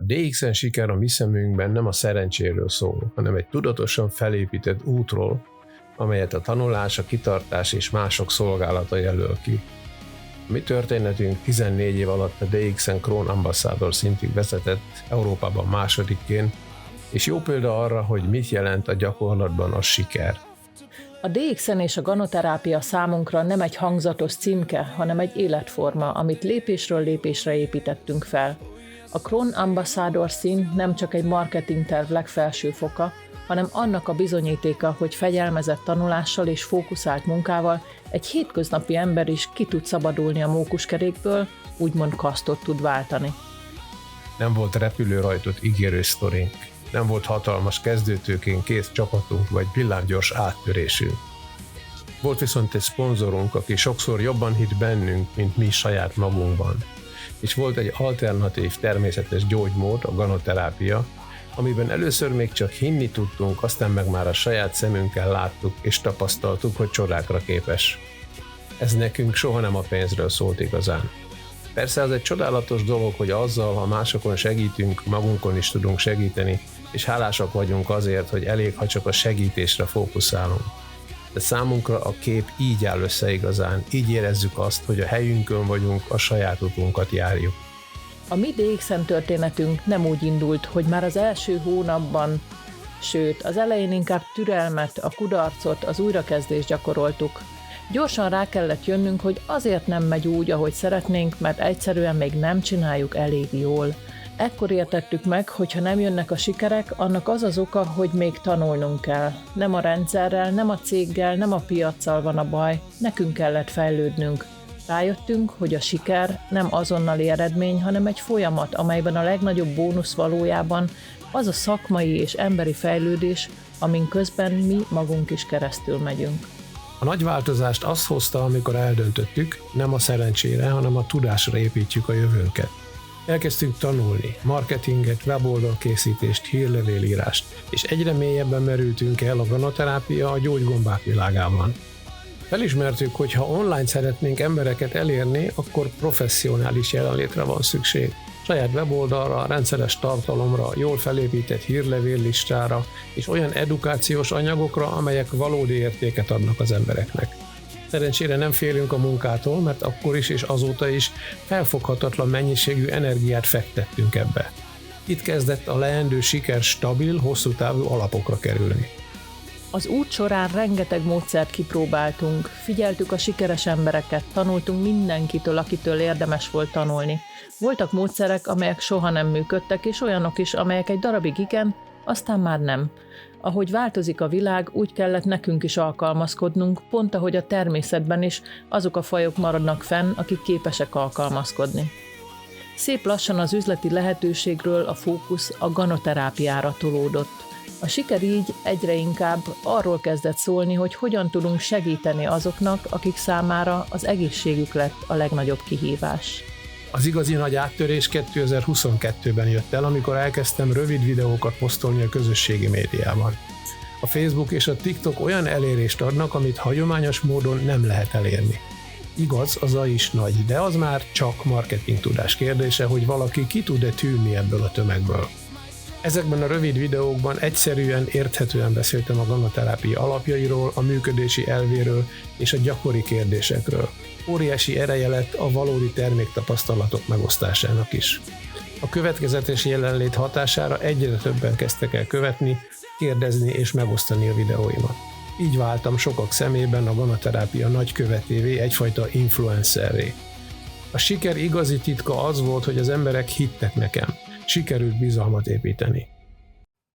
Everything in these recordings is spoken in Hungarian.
A DXN siker a mi szemünkben nem a szerencséről szól, hanem egy tudatosan felépített útról, amelyet a tanulás, a kitartás és mások szolgálata jelöl ki. A mi történetünk 14 év alatt a DXN Crown Ambassador szintig vezetett, Európában másodikként, és jó példa arra, hogy mit jelent a gyakorlatban a siker. A DXN és a ganoterápia számunkra nem egy hangzatos címke, hanem egy életforma, amit lépésről lépésre építettünk fel. A Crown Ambassador szín nem csak egy marketingterv legfelső foka, hanem annak a bizonyítéka, hogy fegyelmezett tanulással és fókuszált munkával egy hétköznapi ember is ki tud szabadulni a mókuskerékből, úgymond kasztot tud váltani. Nem volt repülőrajtot ígérő sztorink, nem volt hatalmas kezdőtőkén kész csapatunk vagy villámgyors áttörésünk. Volt viszont egy szponzorunk, aki sokszor jobban hitt bennünk, mint mi saját magunkban. És volt egy alternatív természetes gyógymód, a ganoterápia, amiben először még csak hinni tudtunk, aztán meg már a saját szemünkkel láttuk és tapasztaltuk, hogy csodákra képes. Ez nekünk soha nem a pénzről szólt igazán. Persze az egy csodálatos dolog, hogy azzal, ha másokon segítünk, magunkon is tudunk segíteni, és hálásak vagyunk azért, hogy elég, ha csak a segítésre fókuszálunk. De számunkra a kép így áll össze igazán, így érezzük azt, hogy a helyünkön vagyunk, a saját utunkat járjuk. A mi DXN történetünk nem úgy indult, hogy már az első hónapban, sőt, az elején inkább türelmet, a kudarcot, az újrakezdést gyakoroltuk. Gyorsan rá kellett jönnünk, hogy azért nem megy úgy, ahogy szeretnénk, mert egyszerűen még nem csináljuk elég jól. Ekkor értettük meg, hogy ha nem jönnek a sikerek, annak az az oka, hogy még tanulnunk kell. Nem a rendszerrel, nem a céggel, nem a piaccal van a baj, nekünk kellett fejlődnünk. Rájöttünk, hogy a siker nem azonnali eredmény, hanem egy folyamat, amelyben a legnagyobb bónusz valójában az a szakmai és emberi fejlődés, amin közben mi magunk is keresztül megyünk. A nagy változást azt hozta, amikor eldöntöttük, nem a szerencsére, hanem a tudásra építjük a jövőnket. Elkezdtünk tanulni, marketinget, weboldalkészítést, hírlevélírást, és egyre mélyebben merültünk el a ganoterápia, a gyógygombák világában. Felismertük, hogy ha online szeretnénk embereket elérni, akkor professzionális jelenlétre van szükség. Saját weboldalra, rendszeres tartalomra, jól felépített hírlevéllistára és olyan edukációs anyagokra, amelyek valódi értéket adnak az embereknek. Szerencsére nem félünk a munkától, mert akkor is és azóta is felfoghatatlan mennyiségű energiát fektettünk ebbe. Itt kezdett a leendő siker stabil, hosszú távú alapokra kerülni. Az út során rengeteg módszert kipróbáltunk, figyeltük a sikeres embereket, tanultunk mindenkitől, akitől érdemes volt tanulni. Voltak módszerek, amelyek soha nem működtek, és olyanok is, amelyek egy darabig igen, aztán már nem. Ahogy változik a világ, úgy kellett nekünk is alkalmazkodnunk, pont ahogy a természetben is azok a fajok maradnak fenn, akik képesek alkalmazkodni. Szép lassan az üzleti lehetőségről a fókusz a ganoterápiára tolódott. A siker így egyre inkább arról kezdett szólni, hogy hogyan tudunk segíteni azoknak, akik számára az egészségük lett a legnagyobb kihívás. Az igazi nagy áttörés 2022-ben jött el, amikor elkezdtem rövid videókat posztolni a közösségi médiában. A Facebook és a TikTok olyan elérést adnak, amit hagyományos módon nem lehet elérni. Igaz, az a is nagy, de az már csak marketing tudás kérdése, hogy valaki ki tud-e tűnni ebből a tömegből. Ezekben a rövid videókban egyszerűen, érthetően beszéltem a ganoterápia alapjairól, a működési elvéről és a gyakori kérdésekről. Óriási ereje lett a valódi terméktapasztalatok megosztásának is. A következetes jelenlét hatására egyre többen kezdtek el követni, kérdezni és megosztani a videóimat. Így váltam sokak szemében a ganoterápia nagykövetévé, egyfajta influencerré. A siker igazi titka az volt, hogy az emberek hittek nekem. Sikerült bizalmat építeni.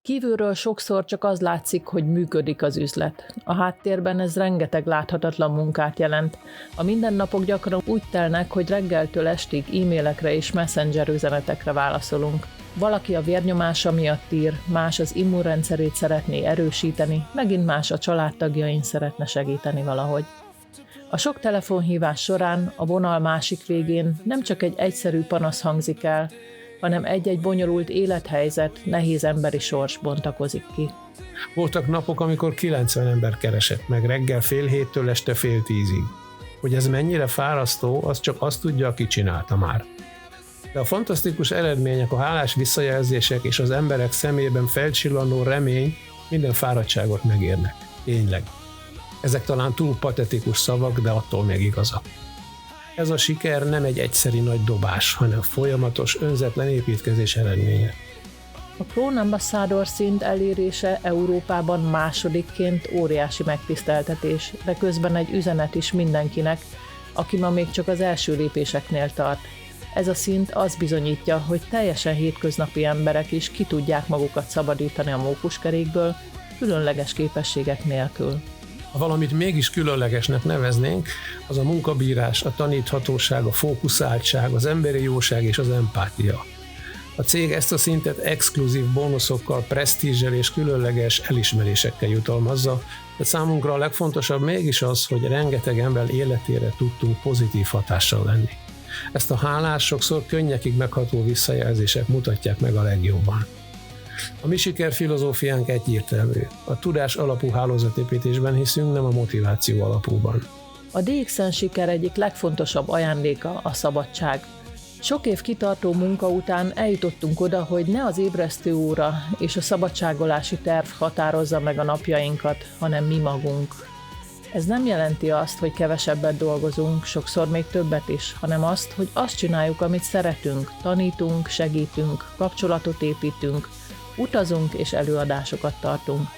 Kívülről sokszor csak az látszik, hogy működik az üzlet. A háttérben ez rengeteg láthatatlan munkát jelent. A mindennapok gyakran úgy telnek, hogy reggeltől estig e-mailekre és messenger üzenetekre válaszolunk. Valaki a vérnyomása miatt ír, más az immunrendszerét szeretné erősíteni, megint más a családtagjain szeretne segíteni valahogy. A sok telefonhívás során a vonal másik végén nem csak egy egyszerű panasz hangzik el, hanem egy-egy bonyolult élethelyzet, nehéz emberi sors bontakozik ki. Voltak napok, amikor 90 ember keresett meg reggel 6:30-től este 9:30. Hogy ez mennyire fárasztó, az csak azt tudja, aki csinálta már. De a fantasztikus eredmények, a hálás visszajelzések és az emberek szemében felcsillanó remény minden fáradtságot megérnek. Tényleg. Ezek talán túl patetikus szavak, de attól még igazak. Ez a siker nem egy egyszeri nagy dobás, hanem folyamatos, önzetlen építkezés eredménye. A Crown Ambassador szint elérése Európában másodikként óriási megtiszteltetés, de közben egy üzenet is mindenkinek, aki ma még csak az első lépéseknél tart. Ez a szint azt bizonyítja, hogy teljesen hétköznapi emberek is ki tudják magukat szabadítani a mókuskerékből, különleges képességek nélkül. Ha valamit mégis különlegesnek neveznénk, az a munkabírás, a taníthatóság, a fókuszáltság, az emberi jóság és az empátia. A cég ezt a szintet exkluzív bónuszokkal, presztízsel és különleges elismerésekkel jutalmazza, de számunkra a legfontosabb mégis az, hogy rengeteg ember életére tudtunk pozitív hatással lenni. Ezt a hálás, sokszor könnyekig megható visszajelzések mutatják meg a legjobban. A mi sikerfilozófiánk egyértelmű. A tudás alapú hálózatépítésben hiszünk, nem a motiváció alapúban. A DXN siker egyik legfontosabb ajándéka a szabadság. Sok év kitartó munka után eljutottunk oda, hogy ne az ébresztő óra és a szabadságolási terv határozza meg a napjainkat, hanem mi magunk. Ez nem jelenti azt, hogy kevesebbet dolgozunk, sokszor még többet is, hanem azt, hogy azt csináljuk, amit szeretünk, tanítunk, segítünk, kapcsolatot építünk, utazunk és előadásokat tartunk.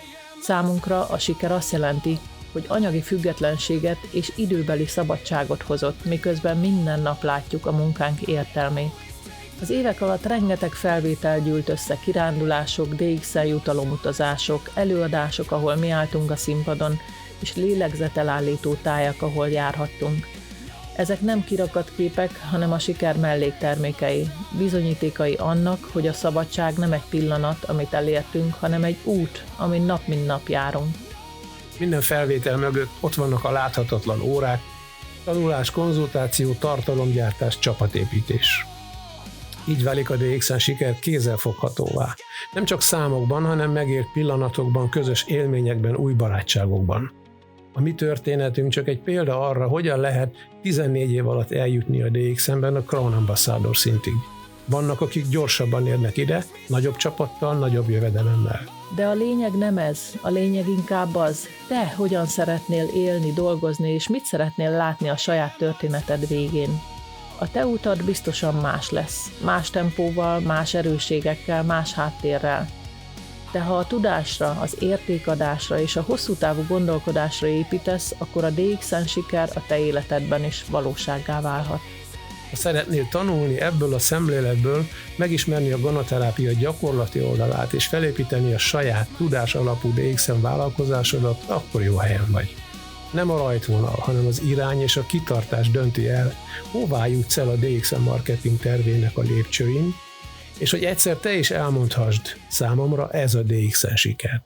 Számunkra a siker azt jelenti, hogy anyagi függetlenséget és időbeli szabadságot hozott, miközben minden nap látjuk a munkánk értelmét. Az évek alatt rengeteg felvétel gyűlt össze, kirándulások, DXL jutalomutazások, előadások, ahol mi álltunk a színpadon, és lélegzetelállító tájak, ahol járhattunk. Ezek nem kirakat képek, hanem a siker melléktermékei, bizonyítékai annak, hogy a szabadság nem egy pillanat, amit elértünk, hanem egy út, amin nap mint nap járunk. Minden felvétel mögött ott vannak a láthatatlan órák, tanulás, konzultáció, tartalomgyártás, csapatépítés. Így válik a DXN siker kézzelfoghatóvá. Nem csak számokban, hanem megért pillanatokban, közös élményekben, új barátságokban. A mi történetünk csak egy példa arra, hogyan lehet 14 év alatt eljutni a DXN-ben a Crown Ambassador szintig. Vannak, akik gyorsabban érnek ide, nagyobb csapattal, nagyobb jövedelemmel. De a lényeg nem ez, a lényeg inkább az, te hogyan szeretnél élni, dolgozni, és mit szeretnél látni a saját történeted végén. A te utad biztosan más lesz, más tempóval, más erősségekkel, más háttérrel. De ha a tudásra, az értékadásra és a hosszú távú gondolkodásra építesz, akkor a DXN siker a te életedben is valósággá válhat. Ha szeretnél tanulni ebből a szemléletből, megismerni a gonoterápia gyakorlati oldalát és felépíteni a saját tudás alapú DXN vállalkozásodat, akkor jó helyen vagy. Nem a rajtvonal, hanem az irány és a kitartás dönti el, hová jutsz el a DXN marketing tervének a lépcsőin, és hogy egyszer te is elmondhassd, számomra ez a DXN siker.